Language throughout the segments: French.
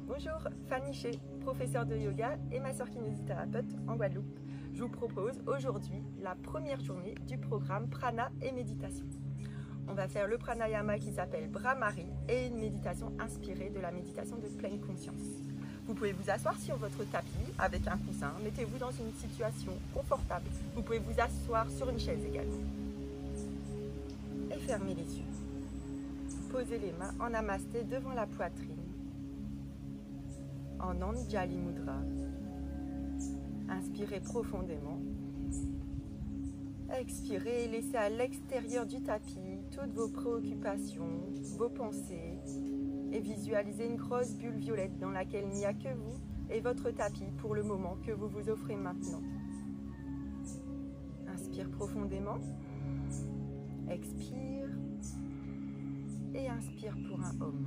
Bonjour, Fanny Ché, professeure de yoga et masseur kinésithérapeute en Guadeloupe. Je vous propose aujourd'hui la première journée du programme Prana et méditation. On va faire le pranayama qui s'appelle Bhramari et une méditation inspirée de la méditation de pleine conscience. Vous pouvez vous asseoir sur votre tapis avec un coussin, mettez-vous dans une situation confortable. Vous pouvez vous asseoir sur une chaise également. Et fermez les yeux. Posez les mains en namasté devant la poitrine. En Anjali Mudra. Inspirez profondément. Expirez et laissez à l'extérieur du tapis toutes vos préoccupations, vos pensées et visualisez une grosse bulle violette dans laquelle il n'y a que vous et votre tapis pour le moment que vous vous offrez maintenant. Inspire profondément. Expire et inspire pour un Om.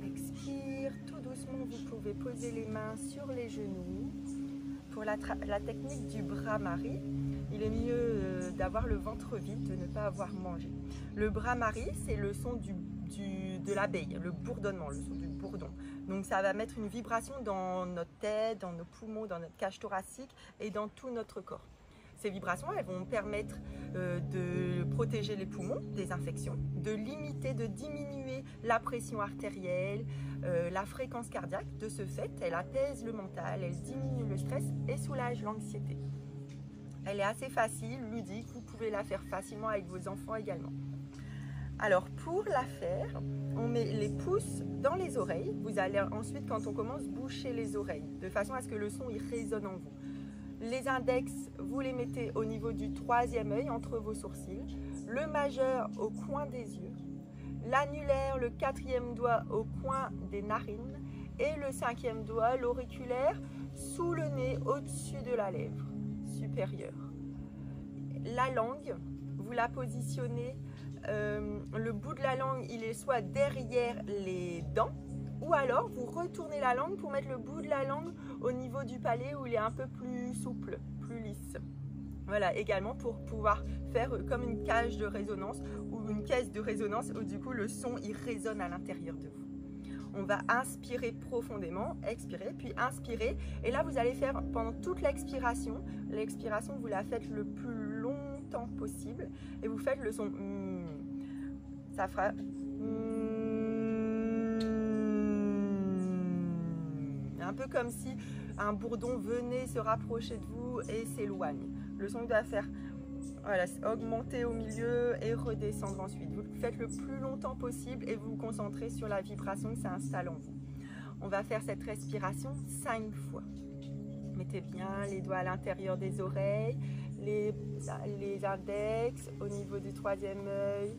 Expire, tout doucement, vous pouvez poser les mains sur les genoux. Pour la technique du Bhramari, il est mieux d'avoir le ventre vide, de ne pas avoir mangé. Le Bhramari, c'est le son de l'abeille, le bourdonnement, le son du bourdon. Donc ça va mettre une vibration dans notre tête, dans nos poumons, dans notre cage thoracique et dans tout notre corps. Ces vibrations, elles vont permettre de protéger les poumons des infections, de limiter, de diminuer la pression artérielle, la fréquence cardiaque. De ce fait, elle apaise le mental, elle diminue le stress et soulage l'anxiété. Elle est assez facile, ludique, vous pouvez la faire facilement avec vos enfants également. Alors pour la faire, on met les pouces dans les oreilles. Vous allez ensuite, quand on commence, boucher les oreilles, de façon à ce que le son il résonne en vous. Les index, vous les mettez au niveau du troisième œil, entre vos sourcils. Le majeur au coin des yeux. L'annulaire, le quatrième doigt au coin des narines. Et le cinquième doigt, l'auriculaire, sous le nez, au-dessus de la lèvre supérieure. La langue, vous la positionnez, le bout de la langue, il est soit derrière les dents, ou alors vous retournez la langue pour mettre le bout de la langue au niveau du palais où il est un peu plus souple, plus lisse. Voilà, également pour pouvoir faire comme une cage de résonance ou une caisse de résonance où du coup le son il résonne à l'intérieur de vous. On va inspirer profondément, expirer, puis inspirer. Et là, vous allez faire pendant toute l'expiration. L'expiration, vous la faites le plus longtemps possible. Et vous faites le son. Ça fera. Un peu comme si un bourdon venait se rapprocher de vous et s'éloigne. Le son doit faire. Voilà, augmenter au milieu et redescendre ensuite. Vous le faites le plus longtemps possible et vous vous concentrez sur la vibration que ça installe en vous. On va faire cette respiration 5 fois. Mettez bien les doigts à l'intérieur des oreilles, les index au niveau du troisième œil,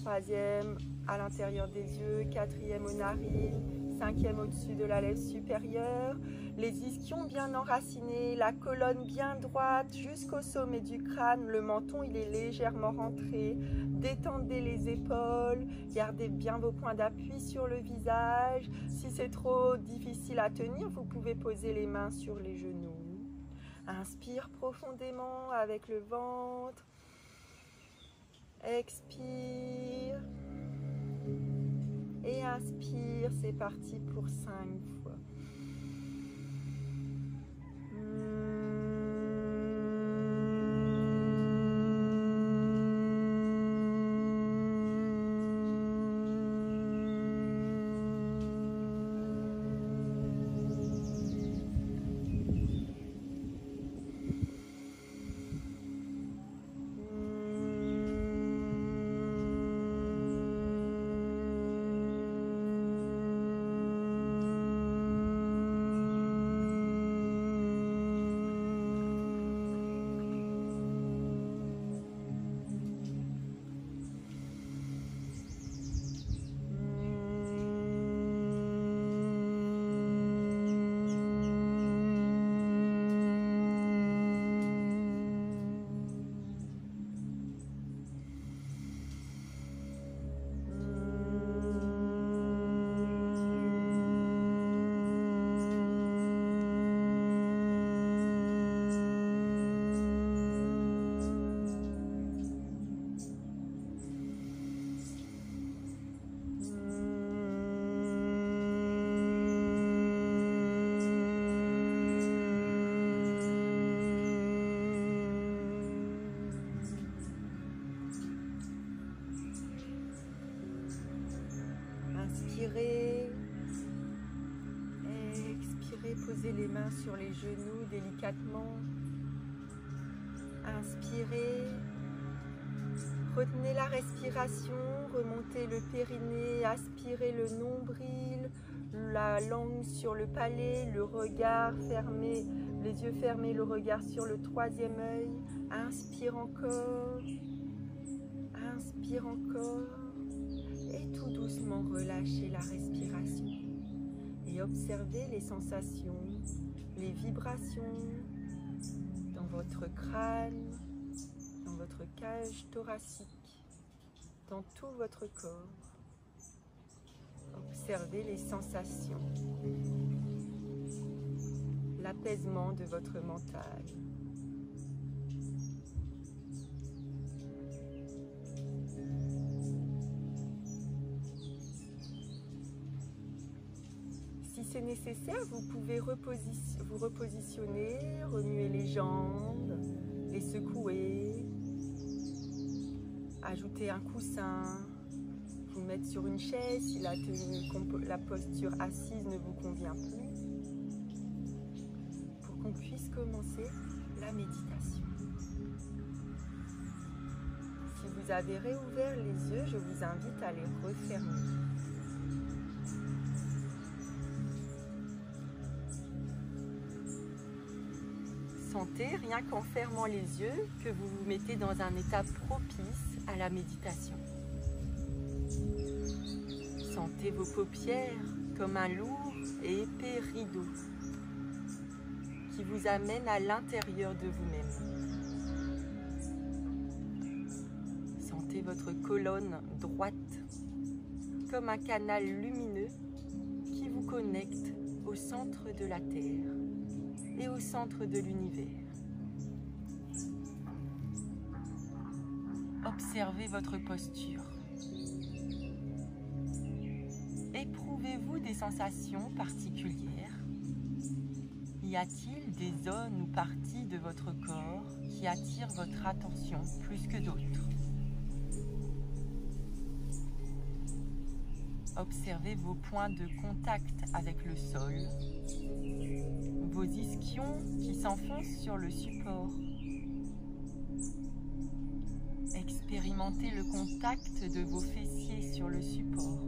troisième à l'intérieur des yeux, quatrième aux narines, cinquième au-dessus de la lèvre supérieure, les ischions bien enracinés, la colonne bien droite jusqu'au sommet du crâne, le menton il est légèrement rentré, détendez les épaules, gardez bien vos points d'appui sur le visage. Si c'est trop difficile à tenir, vous pouvez poser les mains sur les genoux. Inspire profondément avec le ventre, expire. Et inspire, c'est parti pour 5 fois. Inspirez. Expirez, posez les mains sur les genoux délicatement. Inspirez. Retenez la respiration, remontez le périnée, aspirez le nombril, la langue sur le palais, le regard fermé, les yeux fermés, le regard sur le troisième œil. Inspire encore. Inspire encore. Et tout doucement relâchez la respiration. Et observez les sensations, les vibrations dans votre crâne, dans votre cage thoracique, dans tout votre corps. Observez les sensations, l'apaisement de votre mental. Si c'est nécessaire, vous pouvez vous repositionner, remuer les jambes, les secouer, ajouter un coussin, vous mettre sur une chaise si la posture assise ne vous convient plus, pour qu'on puisse commencer la méditation. Si vous avez réouvert les yeux, je vous invite à les refermer. Sentez, rien qu'en fermant les yeux, que vous vous mettez dans un état propice à la méditation. Sentez vos paupières comme un lourd et épais rideau qui vous amène à l'intérieur de vous-même. Sentez votre colonne droite comme un canal lumineux qui vous connecte au centre de la Terre et au centre de l'univers. Observez votre posture. Éprouvez-vous des sensations particulières? Y a-t-il des zones ou parties de votre corps qui attirent votre attention plus que d'autres? Observez vos points de contact avec le sol, vos ischions qui s'enfoncent sur le support. Expérimentez le contact de vos fessiers sur le support,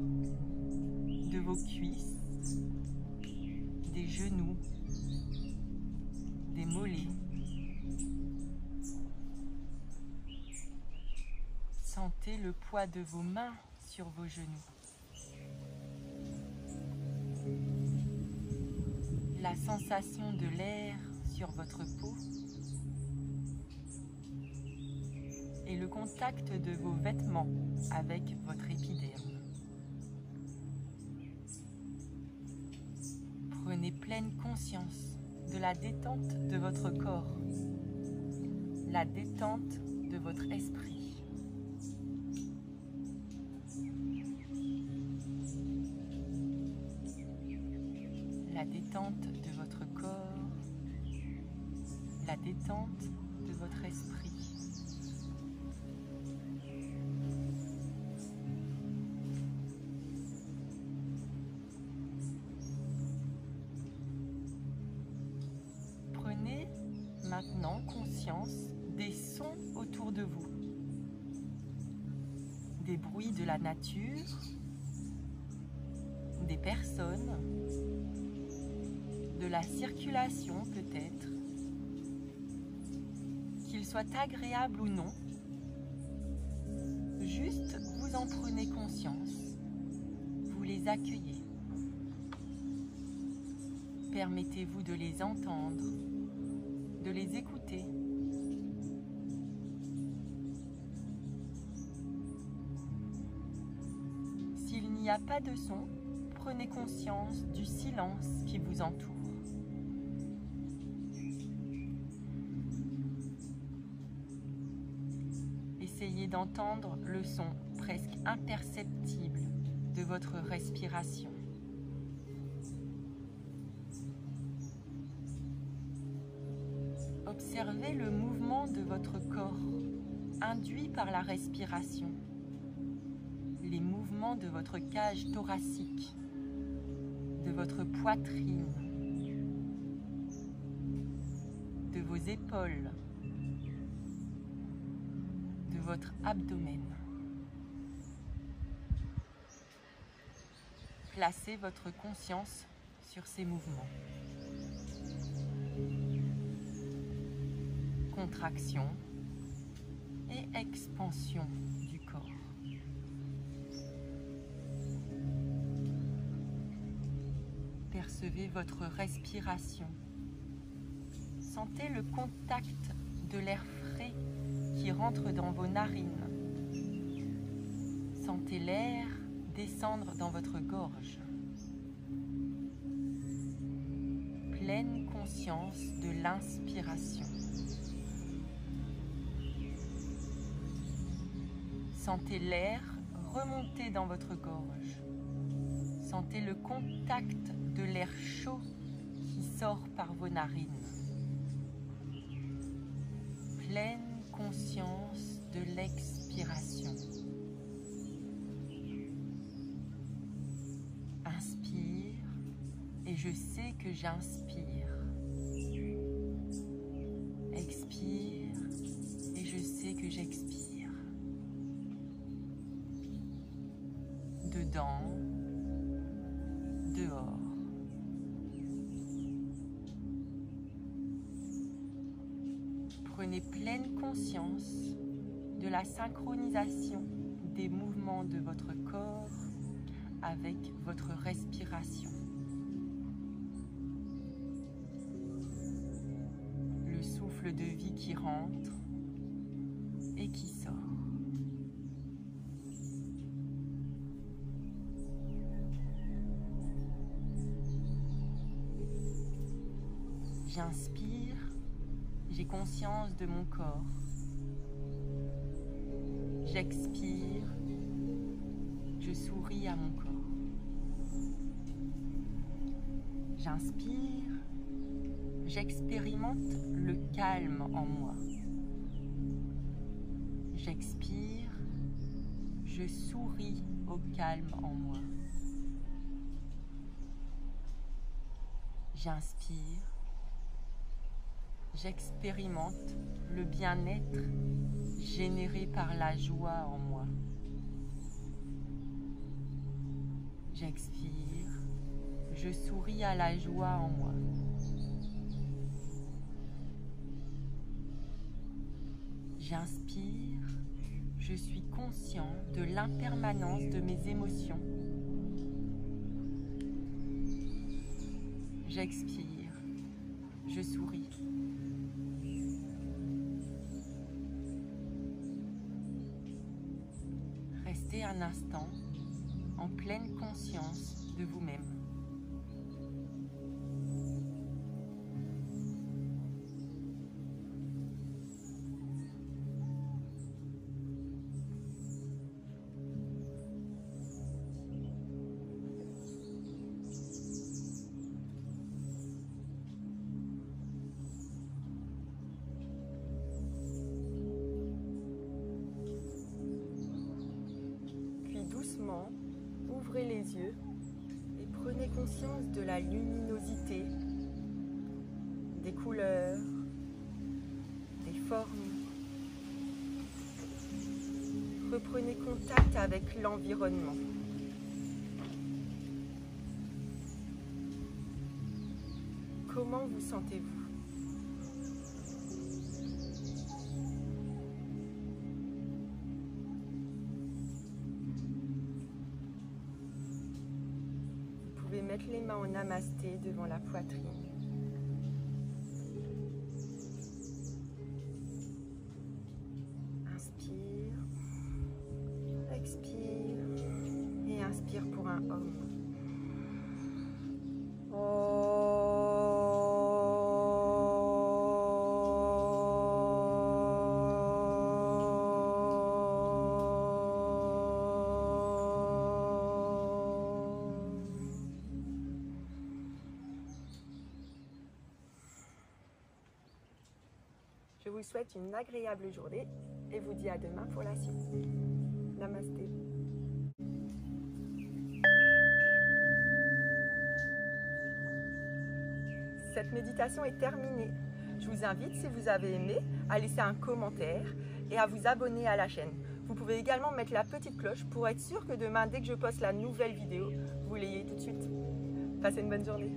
de vos cuisses, des genoux, des mollets. Sentez le poids de vos mains sur vos genoux. La sensation de l'air sur votre peau et le contact de vos vêtements avec votre épiderme. Prenez pleine conscience de la détente de votre corps, la détente de votre esprit. La détente de votre corps, la détente de votre esprit. Prenez maintenant conscience des sons autour de vous, des bruits de la nature, des personnes, de la circulation peut-être, qu'ils soient agréables ou non, juste vous en prenez conscience, vous les accueillez. Permettez-vous de les entendre, de les écouter. S'il n'y a pas de son, prenez conscience du silence qui vous entoure. Essayez d'entendre le son presque imperceptible de votre respiration. Observez le mouvement de votre corps induit par la respiration, les mouvements mouvements de votre cage thoracique, de votre poitrine, de vos épaules, de votre abdomen. Placez votre conscience sur ces mouvements. Contraction et expansion du corps. Percevez votre respiration. Sentez le contact de l'air frais qui rentre dans vos narines. Sentez l'air descendre dans votre gorge. Pleine conscience de l'inspiration. Sentez l'air remonter dans votre gorge. Sentez le contact de l'air chaud qui sort par vos narines. Pleine conscience de l'expiration. Inspire et je sais que j'inspire. Expire et je sais que j'expire. Dedans, dehors. Prenez pleine conscience de la synchronisation des mouvements de votre corps avec votre respiration. Le souffle de vie qui rentre et qui sort. J'inspire, j'ai conscience de mon corps. J'expire, je souris à mon corps. J'inspire, j'expérimente le calme en moi. J'expire, je souris au calme en moi. J'inspire, j'expérimente le bien-être généré par la joie en moi. J'expire, je souris à la joie en moi. J'inspire, je suis conscient de l'impermanence de mes émotions. J'expire, je souris. Restez un instant en pleine conscience de vous-même. Ouvrez les yeux et prenez conscience de la luminosité, des couleurs, des formes. Reprenez contact avec l'environnement. Comment vous sentez-vous ? Mettre les mains en namasté devant la poitrine. Inspire, expire et inspire pour un homme. Je vous souhaite une agréable journée et vous dis à demain pour la suite. Namasté. Cette méditation est terminée. Je vous invite, si vous avez aimé, à laisser un commentaire et à vous abonner à la chaîne. Vous pouvez également mettre la petite cloche pour être sûr que demain, dès que je poste la nouvelle vidéo, vous l'ayez tout de suite. Passez une bonne journée.